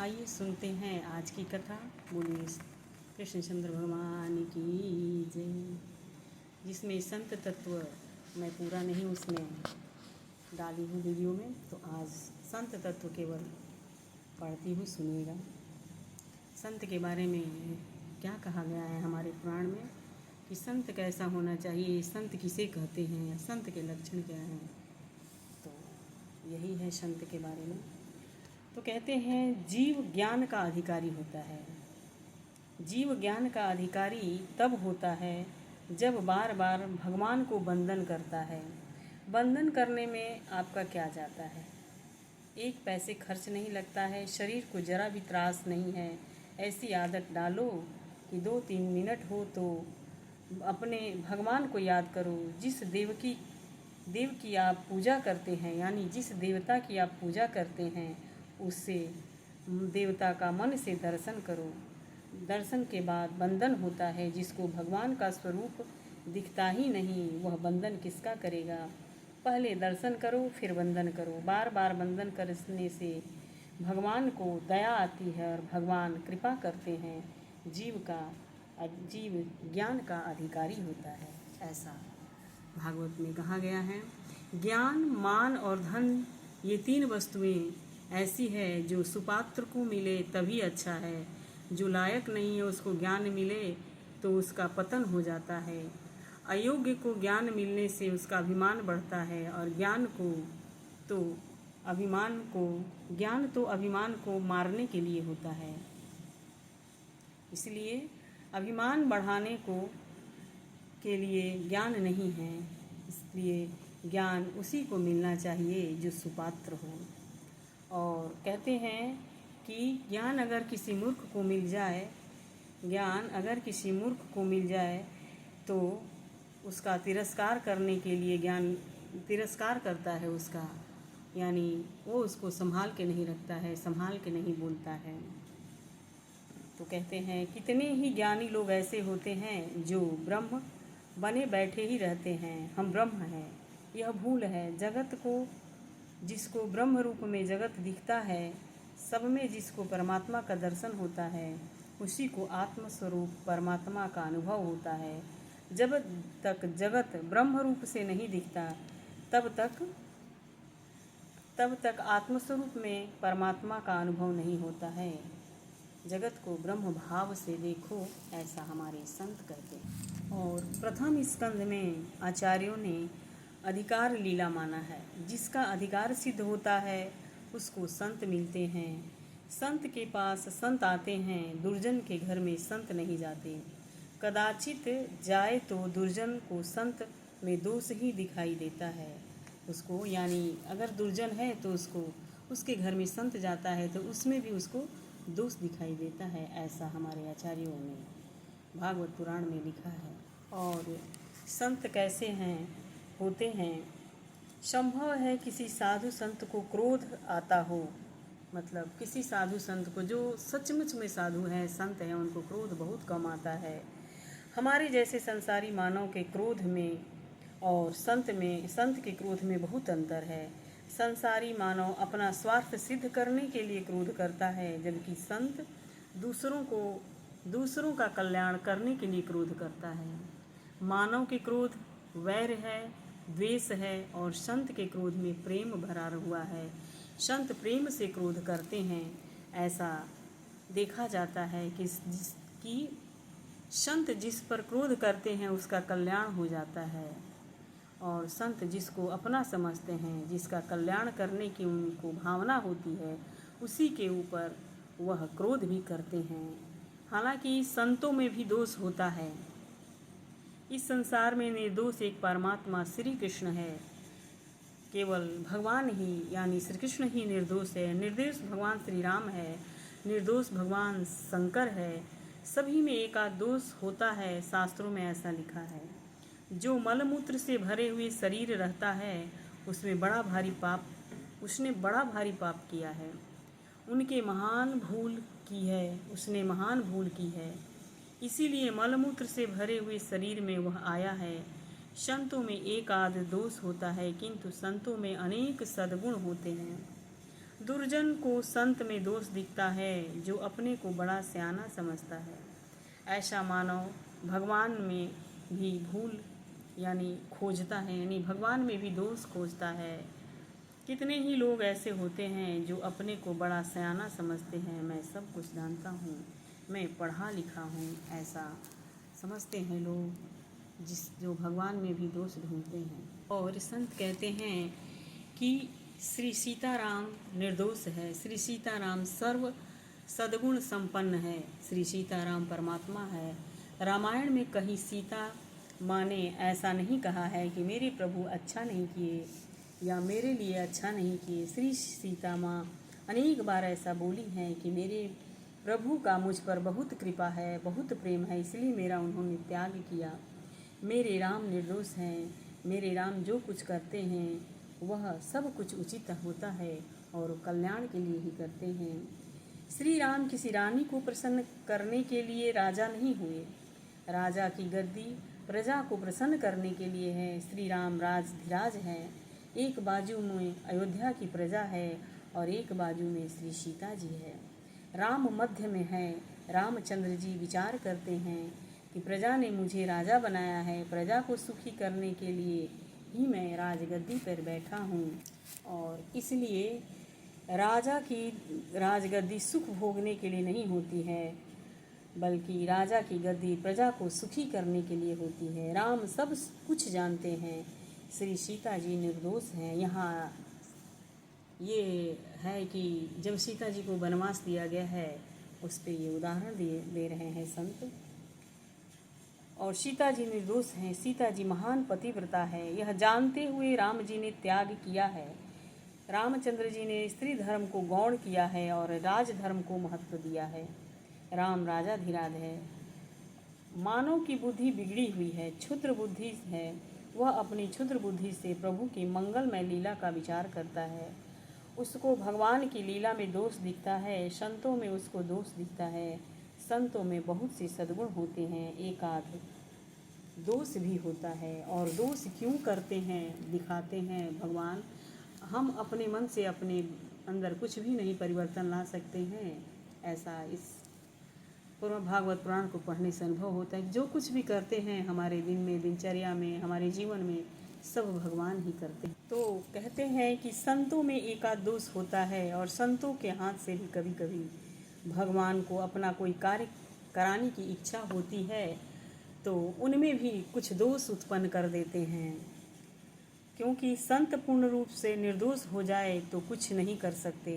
आइए सुनते हैं आज की कथा। बोलिए कृष्णचंद्र भगवान की जय। जिसमें संत तत्व मैं पूरा नहीं उसमें डाली हूँ वीडियो में, तो आज संत तत्व केवल पढ़ती हूँ, सुनिएगा। संत के बारे में क्या कहा गया है हमारे पुराण में कि संत कैसा होना चाहिए, संत किसे कहते हैं, संत के लक्षण क्या हैं। तो यही है संत के बारे में। तो कहते हैं जीव ज्ञान का अधिकारी होता है। जीव ज्ञान का अधिकारी तब होता है जब बार बार भगवान को वंदन करता है। वंदन करने में आपका क्या जाता है, एक पैसे खर्च नहीं लगता है, शरीर को जरा भी त्रास नहीं है। ऐसी आदत डालो कि 2-3 मिनट हो तो अपने भगवान को याद करो। जिस देव की आप पूजा करते हैं, यानी जिस देवता की आप पूजा करते हैं, उससे देवता का मन से दर्शन करो। दर्शन के बाद वंदन होता है। जिसको भगवान का स्वरूप दिखता ही नहीं, वह वंदन किसका करेगा। पहले दर्शन करो फिर वंदन करो। बार बार वंदन करने से भगवान को दया आती है और भगवान कृपा करते हैं। जीव ज्ञान का अधिकारी होता है, ऐसा भागवत में कहा गया है। ज्ञान, मान और धन, ये 3 वस्तुएं ऐसी है जो सुपात्र को मिले तभी अच्छा है। जो लायक नहीं है उसको ज्ञान मिले तो उसका पतन हो जाता है। अयोग्य को ज्ञान मिलने से उसका अभिमान बढ़ता है, और ज्ञान तो अभिमान को मारने के लिए होता है। इसलिए अभिमान बढ़ाने के लिए ज्ञान नहीं है। इसलिए ज्ञान उसी को मिलना चाहिए जो सुपात्र हो। और कहते हैं कि ज्ञान अगर किसी मूर्ख को मिल जाए तो उसका तिरस्कार करने के लिए ज्ञान तिरस्कार करता है उसका, यानी वो उसको संभाल के नहीं रखता है, संभाल के नहीं बोलता है। तो कहते हैं कितने ही ज्ञानी लोग ऐसे होते हैं जो ब्रह्म बने बैठे ही रहते हैं, हम ब्रह्म हैं। यह भूल है। जिसको ब्रह्म रूप में जगत दिखता है, सब में जिसको परमात्मा का दर्शन होता है, उसी को आत्म स्वरूप परमात्मा का अनुभव होता है। जब तक जगत ब्रह्म रूप से नहीं दिखता, तब तक आत्मस्वरूप में परमात्मा का अनुभव नहीं होता है। जगत को ब्रह्म भाव से देखो, ऐसा हमारे संत कहते हैं। और प्रथम स्कंद में आचार्यों ने अधिकार लीला माना है। जिसका अधिकार सिद्ध होता है उसको संत मिलते हैं। संत के पास संत आते हैं, दुर्जन के घर में संत नहीं जाते। कदाचित जाए तो दुर्जन को संत में दोष ही दिखाई देता है उसको, यानी अगर दुर्जन है तो उसके घर में संत जाता है तो उसमें भी उसको दोष दिखाई देता है। ऐसा हमारे आचार्यों ने भागवत पुराण में लिखा है। और संत कैसे होते हैं। संभव है किसी साधु संत को क्रोध आता हो, मतलब किसी साधु संत को जो सचमुच में साधु हैं, संत हैं, उनको क्रोध बहुत कम आता है। हमारे जैसे संसारी मानव के क्रोध में और संत के क्रोध में बहुत अंतर है। संसारी मानव अपना स्वार्थ सिद्ध करने के लिए क्रोध करता है, जबकि संत दूसरों का कल्याण करने के लिए क्रोध करता है। मानव के क्रोध वैर है, द्वेष है, और संत के क्रोध में प्रेम भरा हुआ है। संत प्रेम से क्रोध करते हैं। ऐसा देखा जाता है कि संत जिस पर क्रोध करते हैं उसका कल्याण हो जाता है, और संत जिसको अपना समझते हैं, जिसका कल्याण करने की उनको भावना होती है, उसी के ऊपर वह क्रोध भी करते हैं। हालांकि संतों में भी दोष होता है। इस संसार में निर्दोष एक परमात्मा श्री कृष्ण है। केवल भगवान ही, यानी श्री कृष्ण ही निर्दोष है। निर्दोष भगवान श्री राम है, निर्दोष भगवान शंकर है। सभी में एक आध दोष होता है, शास्त्रों में ऐसा लिखा है। जो मलमूत्र से भरे हुए शरीर रहता है उसने बड़ा भारी पाप किया है। उसने महान भूल की है। इसीलिए मलमूत्र से भरे हुए शरीर में वह आया है। संतों में एक आध दोष होता है, किंतु संतों में अनेक सद्गुण होते हैं। दुर्जन को संत में दोष दिखता है, जो अपने को बड़ा सयाना समझता है। ऐसा मानव भगवान में भी भूल यानी खोजता है, यानी भगवान में भी दोष खोजता है। कितने ही लोग ऐसे होते हैं जो अपने को बड़ा सयाना समझते हैं, मैं सब कुछ जानता हूँ, मैं पढ़ा लिखा हूँ, ऐसा समझते हैं लोग, जो भगवान में भी दोष ढूंढते हैं। और संत कहते हैं कि श्री सीताराम निर्दोष है, श्री सीताराम सर्व सद्गुण संपन्न है, श्री सीताराम परमात्मा है। रामायण में कहीं सीता माँ ने ऐसा नहीं कहा है कि मेरे प्रभु अच्छा नहीं किए या मेरे लिए अच्छा नहीं किए। श्री सीता माँ अनेक बार ऐसा बोली हैं कि मेरे प्रभु का मुझ पर बहुत कृपा है, बहुत प्रेम है, इसलिए मेरा उन्होंने त्याग किया। मेरे राम निर्दोष हैं, मेरे राम जो कुछ करते हैं वह सब कुछ उचित होता है और कल्याण के लिए ही करते हैं। श्री राम किसी रानी को प्रसन्न करने के लिए राजा नहीं हुए। राजा की गद्दी प्रजा को प्रसन्न करने के लिए है। श्री राम राजधिराज हैं। एक बाजू में अयोध्या की प्रजा है और एक बाजू में श्री सीता जी है। राम मध्य में है। रामचंद्र जी विचार करते हैं कि प्रजा ने मुझे राजा बनाया है, प्रजा को सुखी करने के लिए ही मैं राजगद्दी पर बैठा हूँ, और इसलिए राजा की राजगद्दी सुख भोगने के लिए नहीं होती है, बल्कि राजा की गद्दी प्रजा को सुखी करने के लिए होती है। राम सब कुछ जानते हैं, श्री सीता जी निर्दोष हैं। यहाँ ये है कि जब सीता जी को वनवास दिया गया है, उस पर ये उदाहरण दे रहे हैं संत। और सीता जी निर्दोष हैं, सीता जी महान पतिव्रता है, यह जानते हुए राम जी ने त्याग किया है। रामचंद्र जी ने स्त्री धर्म को गौण किया है और राजधर्म को महत्व दिया है। राम राजाधिराज है। मानव की बुद्धि बिगड़ी हुई है, क्षुद्र बुद्धि है। वह अपनी क्षुद्र बुद्धि से प्रभु की मंगलमय लीला का विचार करता है। उसको भगवान की लीला में दोष दिखता है, संतों में उसको दोष दिखता है। संतों में बहुत से सद्गुण होते हैं, एक आध दोष भी होता है। और दोष क्यों करते हैं, दिखाते हैं भगवान। हम अपने मन से अपने अंदर कुछ भी नहीं परिवर्तन ला सकते हैं, ऐसा इस पूर्व भागवत पुराण को पढ़ने से अनुभव होता है। जो कुछ भी करते हैं हमारे दिन में, दिनचर्या में, हमारे जीवन में, सब भगवान ही करते हैं। तो कहते हैं कि संतों में एकाध दोष होता है, और संतों के हाथ से भी कभी कभी भगवान को अपना कोई कार्य कराने की इच्छा होती है, तो उनमें भी कुछ दोष उत्पन्न कर देते हैं। क्योंकि संत पूर्ण रूप से निर्दोष हो जाए तो कुछ नहीं कर सकते।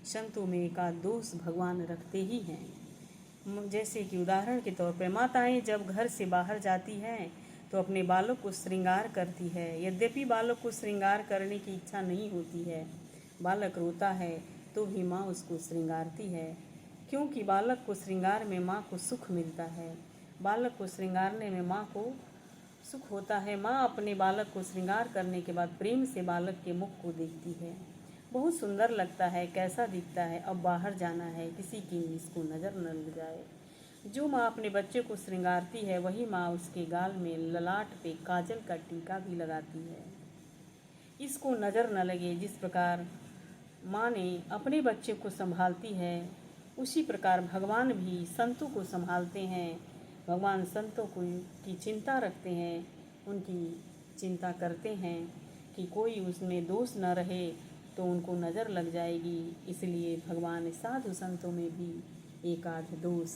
संतों में एकाध दोष भगवान रखते ही हैं। जैसे कि उदाहरण के तौर पर माताएं जब घर से बाहर जाती हैं तो अपने बालक को श्रृंगार करती है। यद्यपि बालक को श्रृंगार करने की इच्छा नहीं होती है, बालक रोता है तो भी माँ उसको श्रृंगारती है, क्योंकि बालक को श्रृंगार में माँ को सुख मिलता है। बालक को श्रृंगारने में माँ को सुख होता है। माँ अपने बालक को श्रृंगार करने के बाद प्रेम से बालक के मुख को देखती है, बहुत सुंदर लगता है, कैसा दिखता है, अब बाहर जाना है, किसी की इसको नज़र न लग जाए। जो माँ अपने बच्चे को श्रृंगारती है, वही माँ उसके गाल में, ललाट पे काजल का टीका भी लगाती है, इसको नज़र न लगे। जिस प्रकार माँ ने अपने बच्चे को संभालती है, उसी प्रकार भगवान भी संतों को संभालते हैं। भगवान संतों को की चिंता रखते हैं, उनकी चिंता करते हैं कि कोई उसमें दोष न रहे तो उनको नज़र लग जाएगी। इसलिए भगवान साधु संतों में भी एक आध दोष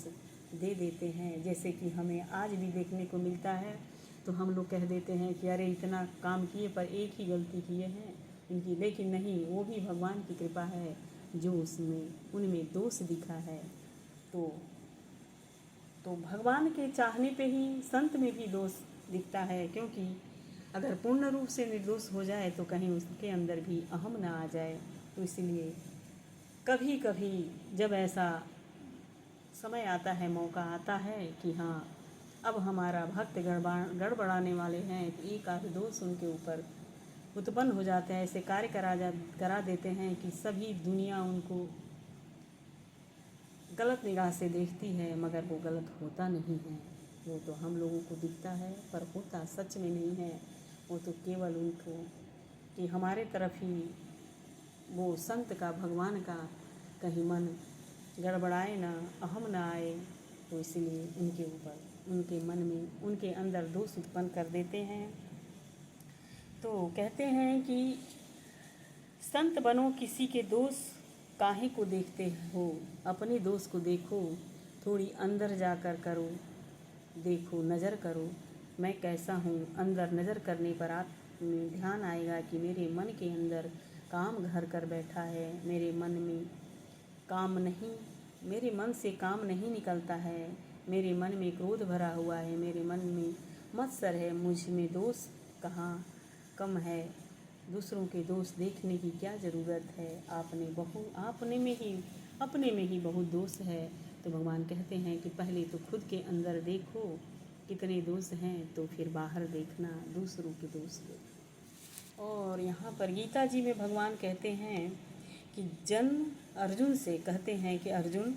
दे देते हैं। जैसे कि हमें आज भी देखने को मिलता है, तो हम लोग कह देते हैं कि अरे इतना काम किए पर एक ही गलती किए हैं इनकी, लेकिन नहीं, वो भी भगवान की कृपा है जो उसमें उनमें दोष दिखा है। तो भगवान के चाहने पे ही संत में भी दोष दिखता है, क्योंकि अगर पूर्ण रूप से निर्दोष हो जाए तो कहीं उसके अंदर भी अहम ना आ जाए। तो इसलिए कभी कभी जब ऐसा समय आता है, मौका आता है कि हाँ अब हमारा भक्त गड़बड़ाने वाले हैं, तो एक आध दोष उनके ऊपर उत्पन्न हो जाते हैं, ऐसे कार्य करा देते हैं कि सभी दुनिया उनको गलत निगाह से देखती है, मगर वो गलत होता नहीं है। वो तो हम लोगों को दिखता है पर होता सच में नहीं है। वो तो केवल उनको कि हमारे तरफ ही वो संत का, भगवान का कहीं मन गड़बड़ाए ना, अहम ना आए, तो इसलिए उनके ऊपर, उनके मन में, उनके अंदर दोष उत्पन्न कर देते हैं। तो कहते हैं कि संत बनो किसी के दोष काहे को देखते हो, अपने दोष को देखो, थोड़ी अंदर जाकर करो, देखो नज़र करो मैं कैसा हूँ। अंदर नज़र करने पर आप में ध्यान आएगा कि मेरे मन के अंदर काम घर कर बैठा है, मेरे मन में काम नहीं, मेरे मन से काम नहीं निकलता है, मेरे मन में क्रोध भरा हुआ है, मेरे मन में मत्सर है, मुझ में दोष कहाँ कम है, दूसरों के दोष देखने की क्या ज़रूरत है, अपने में ही बहुत दोष है। तो भगवान कहते हैं कि पहले तो खुद के अंदर देखो कितने दोष हैं, तो फिर बाहर देखना दूसरों के दोष को। और यहाँ पर गीता जी में भगवान कहते हैं कि अर्जुन से कहते हैं कि अर्जुन,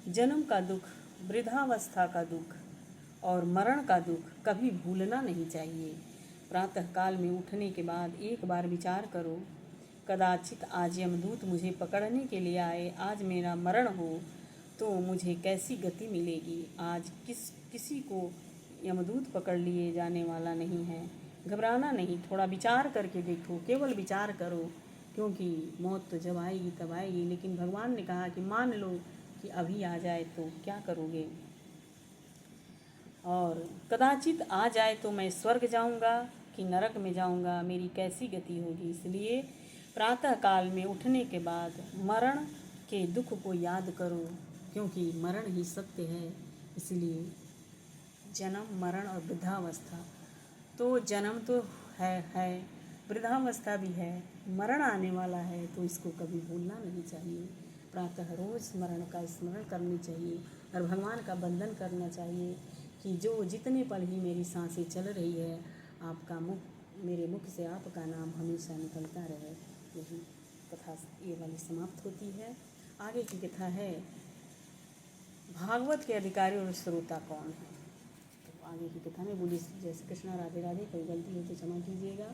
जन्म का दुख, वृद्धावस्था का दुख और मरण का दुख कभी भूलना नहीं चाहिए। प्रातः काल में उठने के बाद एक बार विचार करो, कदाचित आज यमदूत मुझे पकड़ने के लिए आए, आज मेरा मरण हो तो मुझे कैसी गति मिलेगी। आज किसी को यमदूत पकड़ लिए जाने वाला नहीं है। घबराना नहीं, थोड़ा विचार करके देखो, केवल विचार करो, क्योंकि मौत तो जब आएगी तब आएगी। लेकिन भगवान ने कहा कि मान लो कि अभी आ जाए तो क्या करोगे। और कदाचित आ जाए तो मैं स्वर्ग जाऊंगा कि नरक में जाऊंगा, मेरी कैसी गति होगी। इसलिए प्रातः काल में उठने के बाद मरण के दुख को याद करो, क्योंकि मरण ही सत्य है। इसलिए जन्म, मरण और वृद्धावस्था, तो जन्म तो है, वृद्धावस्था भी है, मरण आने वाला है, तो इसको कभी भूलना नहीं चाहिए। प्रातः रोज़ मरण का स्मरण करनी चाहिए और भगवान का वंदन करना चाहिए कि जो जितने पल ही मेरी सांसें चल रही है, आपका मेरे मुख से आपका नाम हमेशा निकलता रहे। यही कथा ये वाली समाप्त होती है। आगे की कथा है भागवत के अधिकारी और श्रोता कौन है। तो आगे की कथा में बोली जय श्री कृष्णा, राधे राधे। कोई गलती हो तो क्षमा कीजिएगा,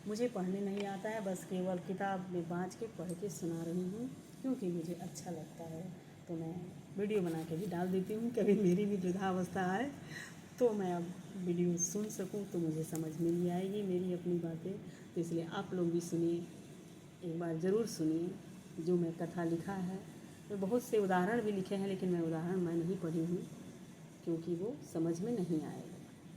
मुझे पढ़ने नहीं आता है, बस केवल किताब में बाँच के पढ़ के सुना रही हूँ, क्योंकि मुझे अच्छा लगता है। तो मैं वीडियो बना के भी डाल देती हूँ, कभी मेरी भी वृद्धावस्था आए तो मैं अब वीडियो सुन सकूँ, तो मुझे समझ में नहीं आएगी मेरी अपनी बातें। तो इसलिए आप लोग भी सुनिए, एक बार ज़रूर सुनिए जो मैं कथा लिखा है। मैं बहुत से उदाहरण भी लिखे हैं, लेकिन मैं नहीं पढ़ी हूँ, क्योंकि वो समझ में नहीं आएगा।